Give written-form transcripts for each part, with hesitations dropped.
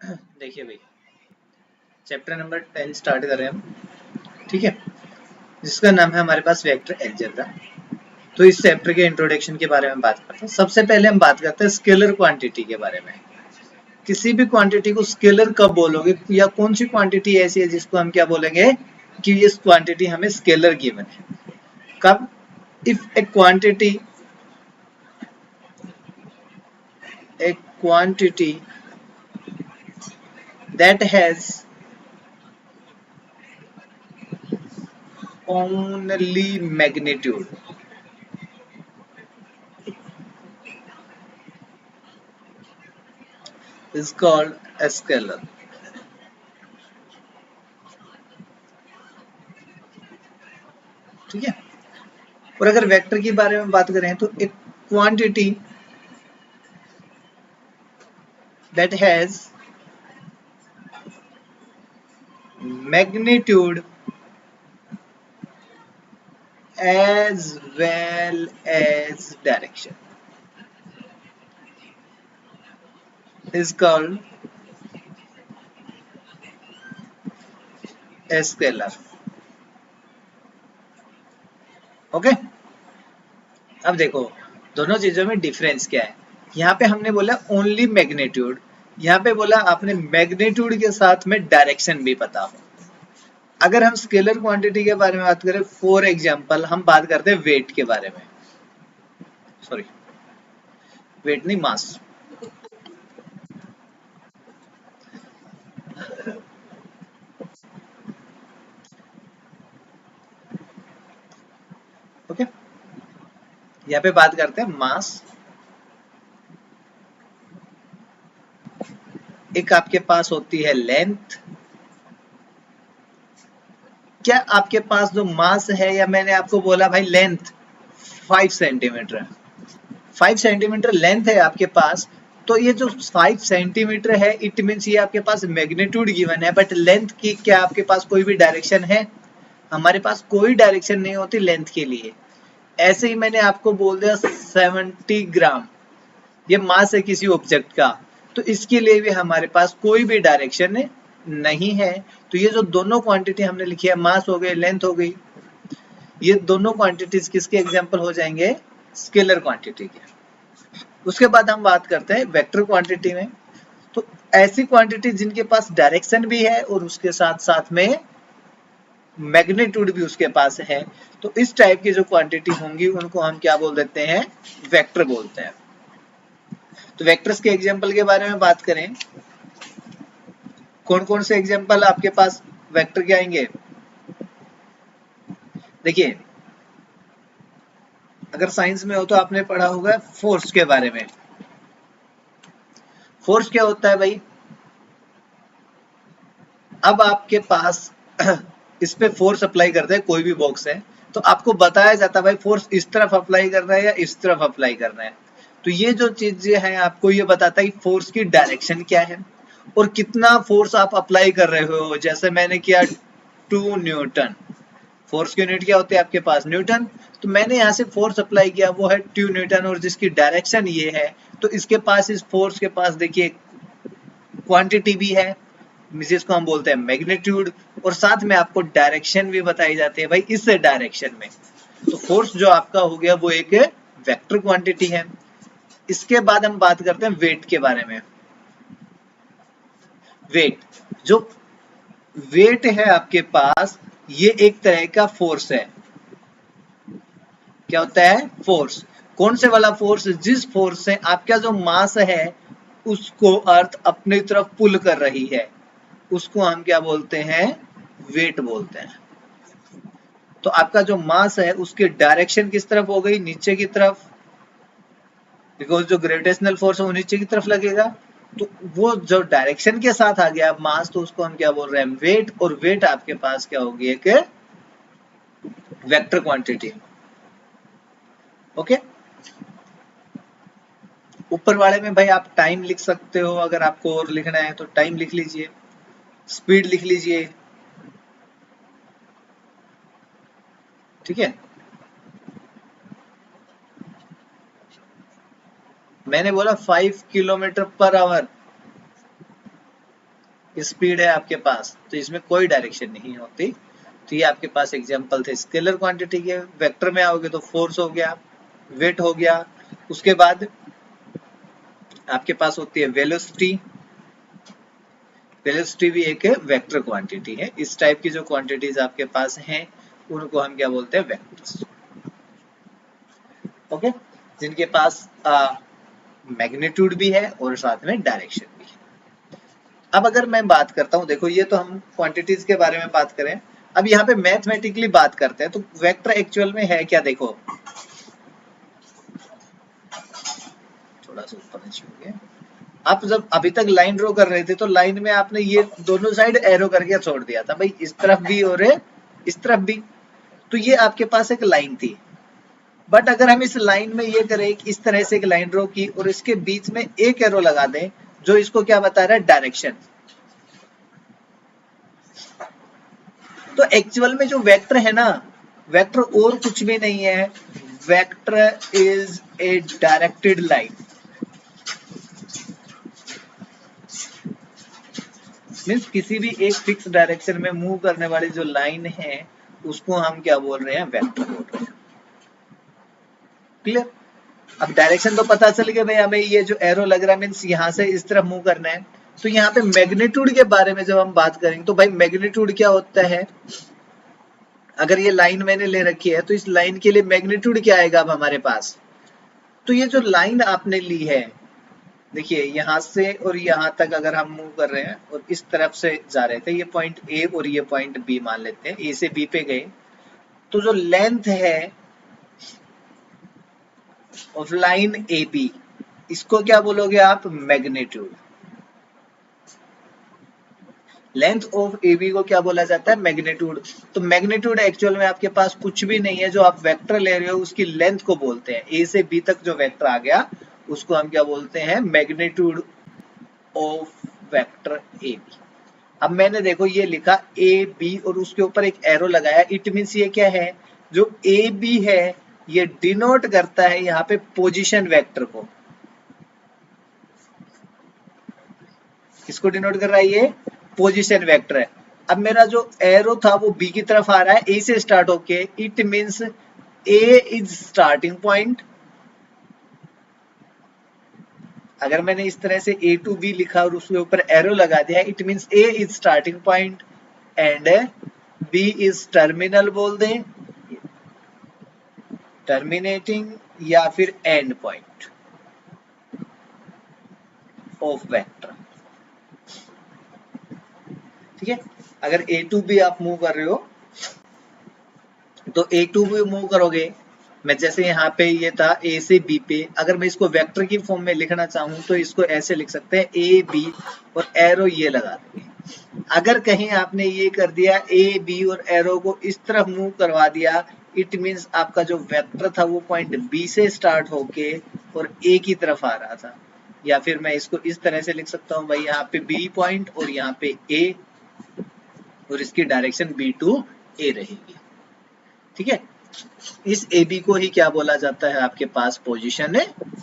देखिए भाई, chapter number 10 start कर रहे हैं हम। ठीक है, जिसका नाम है हमारे पास वेक्टर अलजेब्रा। तो इस चैप्टर के इंट्रोडक्शन के बारे में बात करते हैं। सबसे पहले हम बात करते हैं स्केलर क्वांटिटी के बारे में। किसी भी क्वांटिटी को स्केलर कब बोलोगे, या कौन सी क्वांटिटी ऐसी है जिसको हम क्या बोलेंगे कि इस क्वांटिटी हमें स्केलर गिवन है। कब? If A quantity that has only magnitude is called a scalar। ठीक है, और अगर वेक्टर के बारे में बात करें तो एक quantity that has magnitude as well as direction is called a scalar। Okay, अब देखो दोनों चीजों में डिफरेंस क्या है। यहाँ पे हमने बोला ओनली मैग्नीट्यूड, यहाँ पे बोला आपने मैग्नीट्यूड के साथ में डायरेक्शन भी पता हो। अगर हम स्केलर क्वांटिटी के बारे में बात करें, फॉर एग्जांपल हम बात करते हैं वेट के बारे में। सॉरी, वेट नहीं, मास। ओके, यहाँ पे बात करते हैं मास। एक आपके पास होती है लेंथ। क्या आपके पास जो मास है, या मैंने आपको बोला भाई लेंथ 5 सेंटीमीटर है, 5 सेंटीमीटर लेंथ है आपके पास। तो ये जो 5 सेंटीमीटर है, इट मीन्स ये आपके पास मैग्नीट्यूड गिवन है, बट लेंथ की क्या आपके पास कोई भी डायरेक्शन है? हमारे पास कोई डायरेक्शन नहीं होती लेंथ के लिए। ऐसे ही मैंने आपको बोल दिया 70 ग्राम, ये मास है किसी ऑब्जेक्ट का, तो इसके लिए भी हमारे पास कोई भी डायरेक्शन नहीं है। तो ये जो दोनों क्वांटिटी हमने लिखी है, मास हो गई, लेंथ हो गई, ये दोनों क्वांटिटीज किसके एग्जांपल हो जाएंगे? स्केलर क्वांटिटी के। उसके बाद हम बात करते हैं वेक्टर क्वांटिटी में। तो ऐसी क्वांटिटी जिनके पास डायरेक्शन भी है और उसके साथ साथ में मैग्नीट्यूड भी उसके पास है, तो इस टाइप की जो क्वांटिटी होंगी उनको हम क्या बोल देते हैं? वेक्टर बोलते हैं। तो वेक्टर्स के एग्जांपल के बारे में बात करें, कौन कौन से एग्जांपल आपके पास वेक्टर के आएंगे? देखिए, अगर साइंस में हो तो आपने पढ़ा होगा फोर्स के बारे में। फोर्स क्या होता है भाई? अब आपके पास इस पे फोर्स अप्लाई करते हैं, कोई भी बॉक्स है, तो आपको बताया जाता है भाई फोर्स इस तरफ अप्लाई करना है या इस तरफ अप्लाई करना है। तो ये जो चीजें हैं आपको ये बताता है कि फोर्स की डायरेक्शन क्या है और कितना फोर्स आप अप्लाई कर रहे हो। जैसे मैंने किया 2 न्यूटन, फोर्स की यूनिट क्या होती है आपके पास? न्यूटन। तो मैंने यहाँ से फोर्स अप्लाई किया, वो है 2 न्यूटन, और जिसकी डायरेक्शन ये है, तो इसके पास, इस फोर्स के पास देखिए क्वांटिटी भी है जिसको हम बोलते हैं मैग्नीट्यूड, और साथ में आपको डायरेक्शन भी बताई जाती है भाई इस डायरेक्शन में। तो फोर्स जो आपका हो गया वो एक वेक्टर क्वांटिटी है। इसके बाद हम बात करते हैं वेट के बारे में। वेट, जो वेट है आपके पास, ये एक तरह का फोर्स है। क्या होता है? फोर्स। कौन से वाला फोर्स? जिस फोर्स से आपका जो मास है उसको अर्थ अपनी तरफ पुल कर रही है, उसको हम क्या बोलते हैं? वेट बोलते हैं। तो आपका जो मास है उसकी डायरेक्शन किस तरफ हो गई? नीचे की तरफ, बिकॉज जो ग्रेविटेशनल फोर्स है वो नीचे की तरफ लगेगा। तो वो जो डायरेक्शन के साथ आ गया मास, तो उसको हम क्या बोल रहे हैं? वेट। और वेट आपके पास क्या होगी? एक वेक्टर क्वांटिटी। ओके, ऊपर वाले में भाई आप टाइम लिख सकते हो, अगर आपको और लिखना है तो टाइम लिख लीजिए, स्पीड लिख लीजिए। ठीक है, मैंने बोला 5 किलोमीटर पर आवर, स्पीड है आपके पास, तो इसमें कोई डायरेक्शन नहीं होती। तो ये आपके पास एग्जांपल थे स्केलर क्वांटिटी के। वेक्टर में आओगे तो फोर्स हो गया, वेट हो गया, उसके बाद आपके पास होती है वेलोसिटी। वेलोसिटी भी एक वेक्टर क्वांटिटी है। इस टाइप की जो क्वांटिटीज आपके पास हैं उनको हम क्या बोलते हैं, वेक्टर्स। ओके, जिनके पास मैग्नीट्यूड भी है और साथ में डायरेक्शन भी है। अब अगर मैं बात करता हूं, देखो ये तो हम क्वांटिटीज के बारे में बात करें, अब यहाँ पे मैथमेटिकली बात करते हैं तो वेक्टर एक्चुअल में है क्या। देखो थोड़ा सा ऊपर नीचे हो गया। आप जब अभी तक लाइन ड्रॉ कर रहे थे तो लाइन में आपने ये दोनों साइड एरो करके छोड़ दिया था भाई, इस तरफ भी और इस तरफ भी। तो ये आपके पास एक लाइन थी। बट अगर हम इस लाइन में ये करें कि इस तरह से एक लाइन ड्रॉ की और इसके बीच में एक एरो लगा दें जो इसको क्या बता रहा है, डायरेक्शन। तो एक्चुअल में जो वेक्टर है ना, वेक्टर और कुछ भी नहीं है, vector is a directed line. Means किसी भी एक फिक्स डायरेक्शन में मूव करने वाली जो लाइन है उसको हम क्या बोल रहे हैं, वेक्टर बोल रहे हैं। क्लियर। अब डायरेक्शन तो पता चल गया भाई, हमें ये जो एरो लग रहा है मीन्स यहाँ से इस तरफ मूव करना है। तो यहाँ पे मैग्नीट्यूड के बारे में जब हम बात करेंगे तो भाई मैग्नीट्यूड क्या होता है, अगर ये लाइन मैंने ले रखी है तो इस लाइन के लिए मैग्नीट्यूड क्या आएगा अब हमारे पास। तो ये जो लाइन आपने ली है, देखिए यहाँ से और यहाँ तक अगर हम मूव कर रहे हैं और इस तरफ से जा रहे थे, ये पॉइंट ए और ये पॉइंट बी मान लेते हैं, ए से बी पे गए, तो जो लेंथ है ऑफ लाइन ए बी, इसको क्या बोलोगे आप, magnitude. Length of A B को क्या बोला जाता है, मैग्नीट्यूड। तो मैग्नीट्यूड एक्चुअल में आपके पास कुछ भी नहीं है, जो आप वेक्टर ले रहे हो उसकी लेंथ को बोलते हैं। ए से बी तक जो वेक्टर आ गया उसको हम क्या बोलते हैं, magnitude of vector A B. अब मैंने देखो ये लिखा ए बी और उसके ऊपर एक एरो लगाया, इट मीन्स ये क्या है, जो ए बी है ये डिनोट करता है यहाँ पे पोजीशन वेक्टर को। किसको डिनोट कर रहा है, ये पोजीशन वेक्टर है। अब मेरा जो एरो था वो बी की तरफ आ रहा है, ए से स्टार्ट होके, it means A is starting point. अगर मैंने इस तरह से ए टू बी लिखा और उसके ऊपर एरो लगा दिया, it means A is starting point and B is terminal बोल दें, टर्मिनेटिंग या फिर एंड पॉइंट ऑफ वेक्टर। ठीक है, अगर ए टू बी आप मूव कर रहे हो तो ए टू बी मूव करोगे, मैं जैसे यहाँ पे ये था ए से बी पे, अगर मैं इसको वेक्टर की फॉर्म में लिखना चाहूँ तो इसको ऐसे लिख सकते हैं, ए बी और एरो ये लगा देंगे। अगर कहीं आपने ये कर दिया ए बी और एरो को इस तरफ मूव करवा दिया, इट मीन्स आपका जो वेक्टर था वो पॉइंट बी से स्टार्ट होके और ए की तरफ आ रहा था। या फिर मैं इसको इस तरह से लिख सकता हूँ भाई, यहाँ पे बी पॉइंट और यहाँ पे ए और इसकी डायरेक्शन बी टू ए रहेगी। ठीक है, इस ए बी को ही क्या बोला जाता है आपके पास, पोजीशन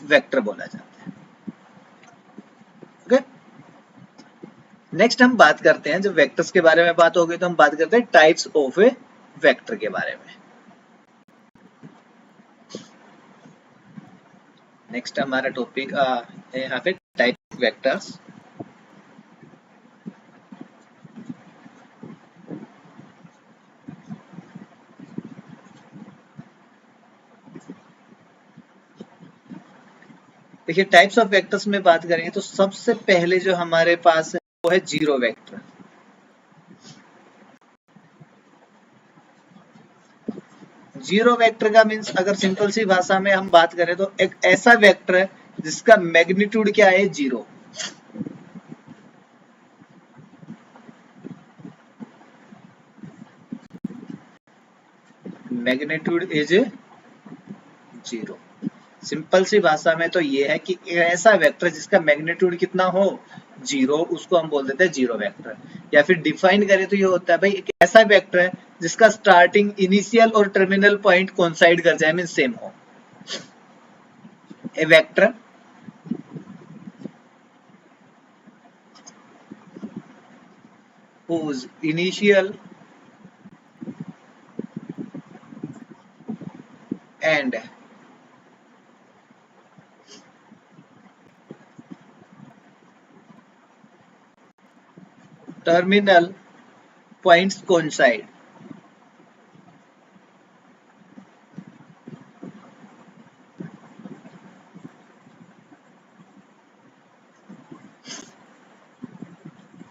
वेक्टर बोला जाता है। ओके, नेक्स्ट हम बात करते हैं, जब वेक्टर्स के बारे में बात होगी तो हम बात करते हैं टाइप्स ऑफ वेक्टर के बारे में। नेक्स्ट हमारा टॉपिक है यहाँ पे टाइप वेक्टर्स। देखिए टाइप्स ऑफ वेक्टर्स में बात करेंगे तो सबसे पहले जो हमारे पास है वो है जीरो वेक्टर। जीरो वेक्टर का मीन्स अगर सिंपल सी भाषा में हम बात करें तो एक ऐसा वेक्टर है जिसका मैग्नीट्यूड क्या है, zero. Magnitude is zero. Simple सी भाषा में तो ये है कि ऐसा वेक्टर जिसका मैग्नीट्यूड कितना हो, जीरो, उसको हम बोल देते हैं जीरो वेक्टर। या फिर डिफाइन करें तो ये होता है भाई एक ऐसा वेक्टर है जिसका स्टार्टिंग, इनिशियल और टर्मिनल पॉइंट कोइंसाइड कर जाए, मीन सेम हो। ए vector whose initial and terminal points coincide.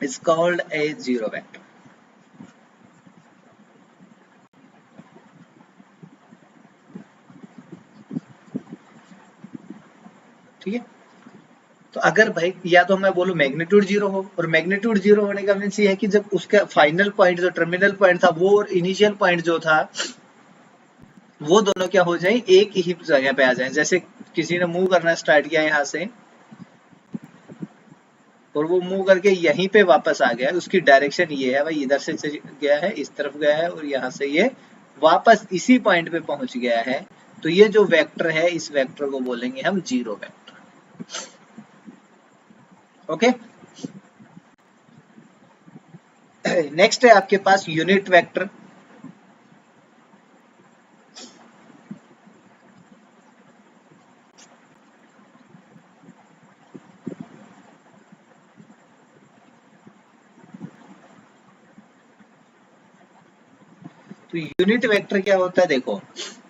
Is called a zero vector. ठीक है, तो अगर भाई या तो मैं बोलूं मैग्नीट्यूड जीरो हो, और मैग्नीट्यूड जीरो होने का मीन्स ये है कि जब उसका फाइनल पॉइंट जो टर्मिनल पॉइंट था वो और इनिशियल पॉइंट जो था वो दोनों क्या हो जाए, एक ही जगह पे आ जाए। जैसे किसी ने मूव करना स्टार्ट किया यहाँ से और वो मूव करके यहीं पे वापस आ गया, उसकी डायरेक्शन ये है भाई, इधर से गया है, इस तरफ गया है, और यहाँ से ये वापस इसी पॉइंट पे पहुंच गया है, तो ये जो वेक्टर है इस वेक्टर को बोलेंगे हम जीरो वेक्टर। ओके, नेक्स्ट है आपके पास यूनिट वेक्टर। तो यूनिट वेक्टर क्या होता है, देखो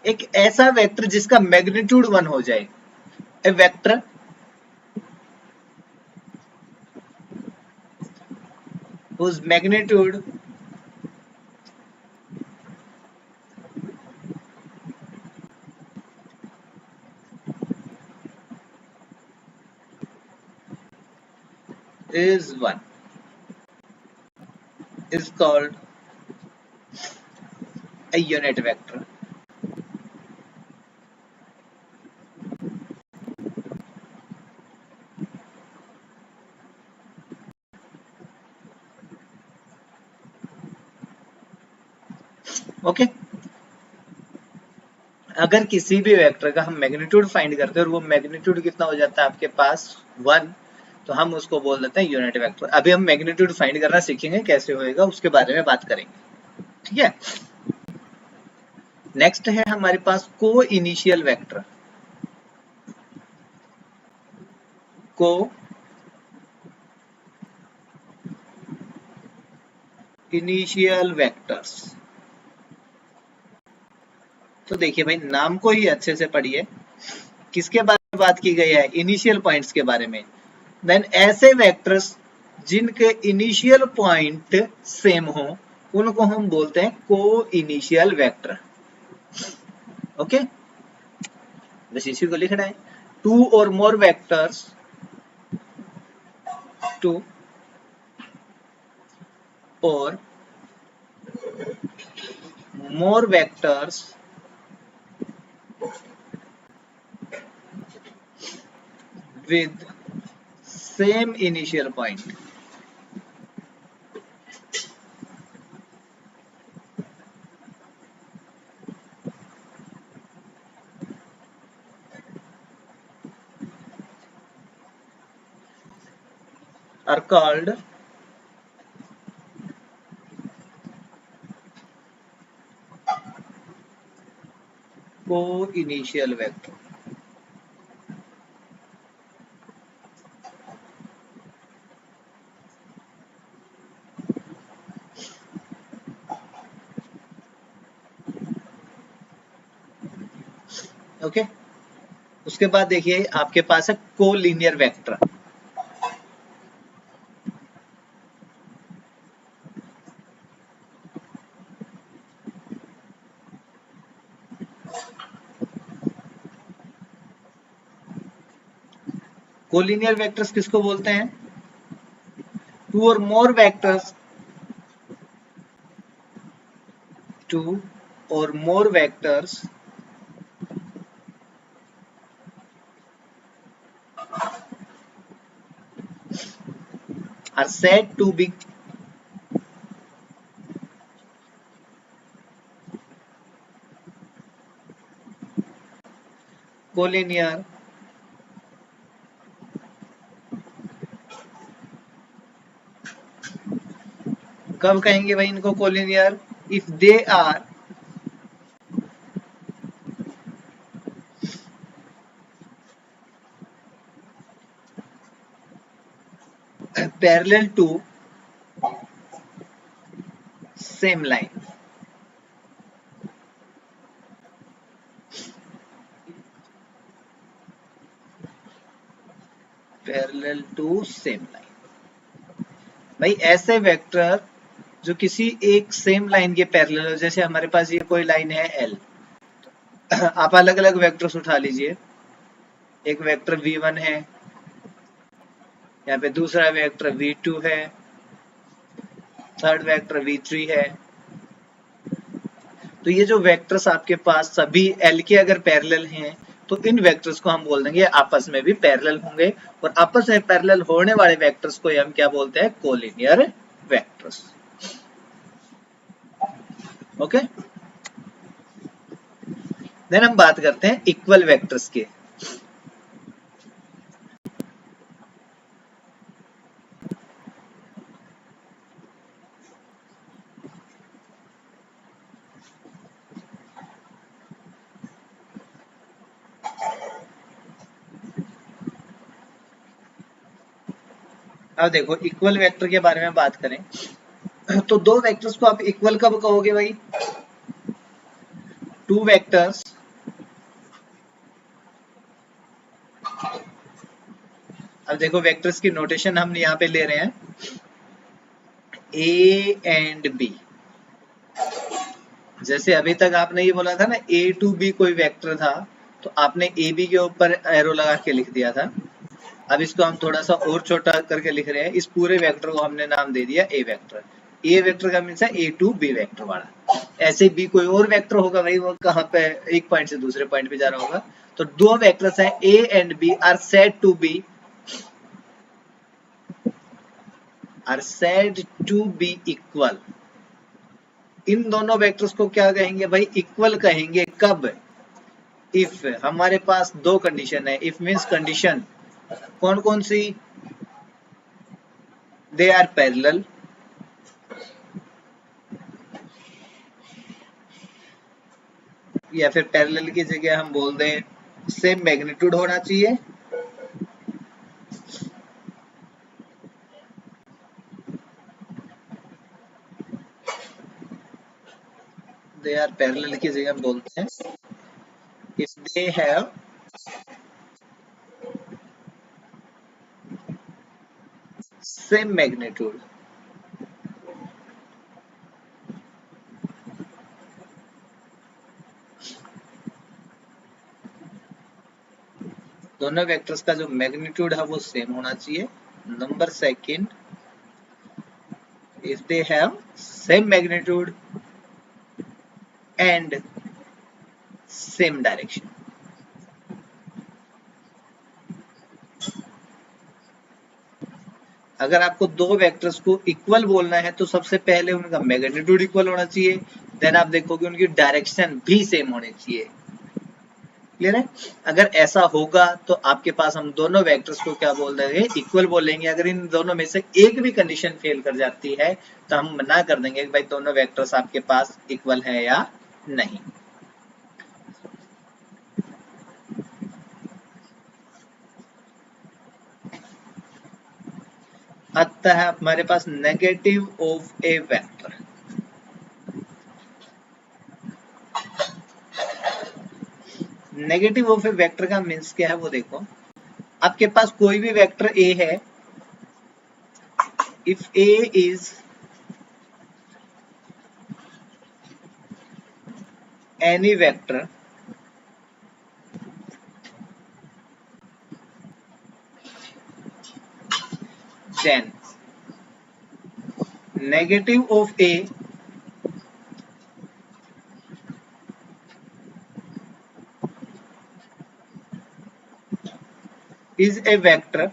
एक ऐसा वेक्टर जिसका मैग्नीट्यूड 1 हो जाए, a vector whose magnitude is 1 is called a unit vector. Okay, अगर किसी भी वेक्टर का हम मैग्नीट्यूड फाइंड करते हैं और वो मैग्नीट्यूड कितना हो जाता है आपके पास 1, तो हम उसको बोल देते हैं यूनिट वेक्टर। अभी हम मैग्नीट्यूड फाइंड करना सीखेंगे, कैसे होएगा उसके बारे में बात करेंगे। ठीक है, नेक्स्ट है हमारे पास को इनिशियल वेक्टर। को इनिशियल वेक्टर्स, तो देखिए भाई नाम को ही अच्छे से पढ़िए, किसके बारे में बात की गई है, इनिशियल पॉइंट्स के बारे में। देन ऐसे वेक्टर्स जिनके इनिशियल पॉइंट सेम हो उनको हम बोलते हैं को इनिशियल वेक्टर। ओके, बस इसी को लिखना है। टू और मोर वेक्टर्स, टू और more vectors with same initial point are called co-initial vector. Okay, उसके बाद देखिए आपके पास है कोलिनियर वेक्टर। कोलिनियर वेक्टर्स किसको बोलते हैं, टू और मोर वेक्टर्स, टू और more vectors are said to be collinear कब कहेंगे भाई इनको collinear? If they are parallel to same line. Parallel to same line, भाई ऐसे वेक्टर जो किसी एक सेम लाइन के पैरेलल हो। जैसे हमारे पास ये कोई लाइन है एल, आप अलग अलग वेक्टर्स उठा लीजिए। एक वेक्टर v1 है, यहाँ पे दूसरा वेक्टर v2 है, थर्ड वेक्टर v3 है। तो ये जो वेक्टर्स आपके पास सभी L के अगर पैरेलल हैं तो इन वेक्टर्स को हम बोल देंगे आपस में भी पैरेलल होंगे, और आपस में पैरेलल होने वाले वेक्टर्स को हम क्या बोलते हैं? Collinear vectors. ओके, देन हम बात करते हैं इक्वल वेक्टर्स के। अब देखो इक्वल वेक्टर के बारे में बात करें तो दो वेक्टर्स को आप इक्वल कब कहोगे भाई? टू वेक्टर्स अब देखो वेक्टर्स की नोटेशन हम यहाँ पे ले रहे हैं ए एंड बी। जैसे अभी तक आपने ये बोला था ना ए टू बी कोई वेक्टर था, तो आपने ए बी के ऊपर एरो लगा के लिख दिया था। अब इसको हम थोड़ा सा और छोटा करके लिख रहे हैं। इस पूरे वेक्टर को हमने नाम दे दिया ए वेक्टर। ए वेक्टर का मीन्स है ए टू बी वेक्टर वाला। ऐसे बी कोई और वेक्टर होगा भाई, वो कहाँ पे एक पॉइंट से दूसरे पॉइंट पे जा रहा होगा। तो दो वेक्टर्स हैं A and B are said to be equal. इन दोनों वेक्टर्स को क्या कहेंगे भाई? इक्वल कहेंगे। कब? इफ हमारे पास दो कंडीशन है। इफ मीन्स कंडीशन कौन कौन सी? दे आर पैरेलल, या फिर पैरेलल की जगह हम बोल दें सेम मैग्नीट्यूड होना चाहिए, दे आर पैरेलल की जगह हम बोलते हैं if they have same magnitude. दोनों वेक्टर्स का जो मैग्नीट्यूड है वो सेम होना चाहिए। Number second, if they have same magnitude and same direction. अगर आपको दो वेक्टर्स को इक्वल बोलना है तो सबसे पहले उनका मैग्नीट्यूड इक्वल होना चाहिए, देन आप देखोगे उनकी डायरेक्शन भी सेम होनी चाहिए। क्लियर है? अगर ऐसा होगा तो आपके पास हम दोनों वेक्टर्स को क्या बोल देंगे? इक्वल बोलेंगे। अगर इन दोनों में से एक भी कंडीशन फेल कर जाती है तो हम मना कर देंगे कि भाई दोनों वेक्टर्स आपके पास इक्वल है या नहीं। आता है हमारे पास negative of a vector. Negative of a vector का मीन्स क्या है वो देखो। आपके पास कोई भी वेक्टर ए है, if A is any vector then negative of A is a vector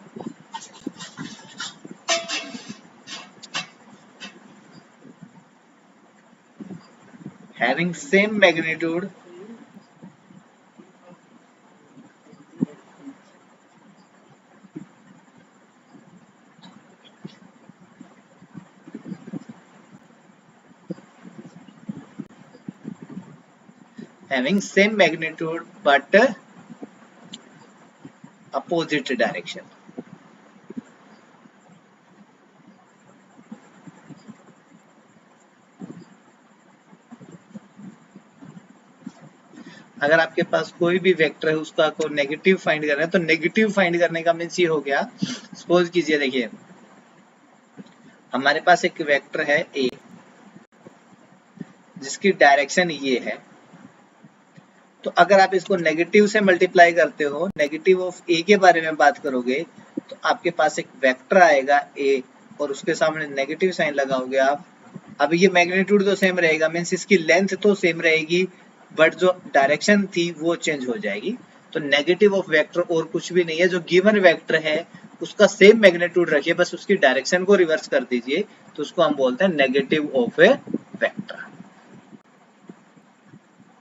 having same magnitude having same magnitude but opposite direction. अगर आपके पास कोई भी वेक्टर है उसका को नेगेटिव फाइंड करना है तो नेगेटिव फाइंड करने का मीन्स ये हो गया, सपोज कीजिए देखिए हमारे पास एक वेक्टर है ए जिसकी डायरेक्शन ये है, तो अगर आप इसको नेगेटिव से मल्टीप्लाई करते हो, नेगेटिव ऑफ ए के बारे में बात करोगे तो आपके पास एक वेक्टर आएगा ए और उसके सामने नेगेटिव साइन लगाओगे आप। अब ये मैग्नीट्यूड तो सेम रहेगा, मीन्स इसकी लेंथ तो सेम रहेगी बट जो डायरेक्शन थी वो चेंज हो जाएगी। तो नेगेटिव ऑफ वेक्टर और कुछ भी नहीं है, जो गिवन वेक्टर है उसका सेम मैग्नीट्यूड रखिए, बस उसकी डायरेक्शन को रिवर्स कर दीजिए, तो उसको हम बोलते हैं नेगेटिव ऑफ ए वेक्टर।